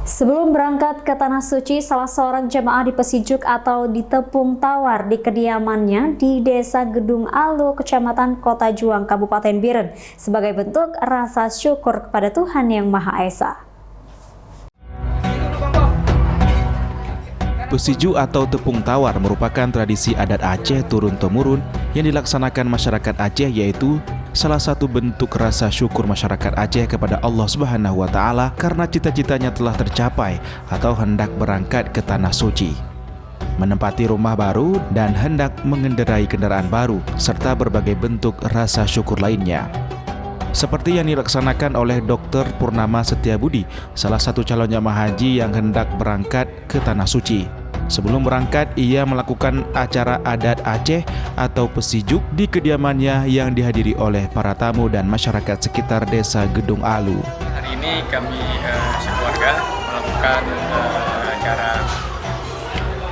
Sebelum berangkat ke Tanah Suci, salah seorang jemaah di Pesijuk atau di Tepung Tawar di kediamannya di Desa Gedung Alu, Kecamatan Kota Juang, Kabupaten Biren, sebagai bentuk rasa syukur kepada Tuhan Yang Maha Esa. Pesiju atau tepung tawar merupakan tradisi adat Aceh turun-temurun yang dilaksanakan masyarakat Aceh, yaitu salah satu bentuk rasa syukur masyarakat Aceh kepada Allah Subhanahu wa Ta'ala karena cita-citanya telah tercapai atau hendak berangkat ke Tanah Suci, menempati rumah baru dan hendak mengendarai kendaraan baru, serta berbagai bentuk rasa syukur lainnya. Seperti yang dilaksanakan oleh Dr. Purnama Setiabudi, salah satu calon jamaah haji yang hendak berangkat ke Tanah Suci. Sebelum berangkat, ia melakukan acara adat Aceh atau Pesijuk di kediamannya yang dihadiri oleh para tamu dan masyarakat sekitar Desa Gedung Alu. Hari ini kami sekeluarga melakukan acara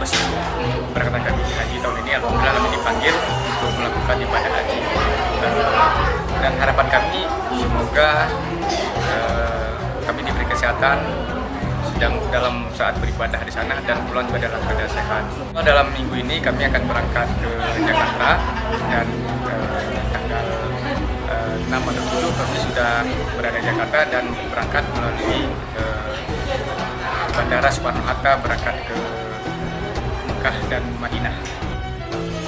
Pesijuk berangkatan kami haji tahun ini. Alhamdulillah kami dipanggil untuk melakukan ibadah haji. Dan harapan kami semoga kami diberi kesehatan sedang dalam saat beribadah di sana dan pulang juga dalam keadaan sehat. Dalam minggu ini kami akan berangkat ke Jakarta dan tanggal 6 atau 7 kami sudah berada di Jakarta dan berangkat melalui Bandara Soekarno-Hatta berangkat ke Mekah dan Madinah.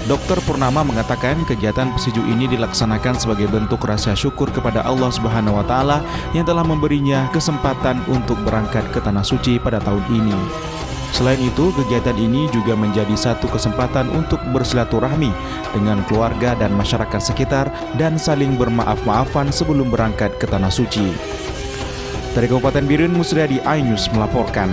Dr. Purnama mengatakan kegiatan Pesiju ini dilaksanakan sebagai bentuk rasa syukur kepada Allah Subhanahu wa Ta'ala yang telah memberinya kesempatan untuk berangkat ke Tanah Suci pada tahun ini. Selain itu, kegiatan ini juga menjadi satu kesempatan untuk bersilaturahmi dengan keluarga dan masyarakat sekitar dan saling bermaaf-maafan sebelum berangkat ke Tanah Suci. Dari Kabupaten Biren, Musriadi, iNews melaporkan.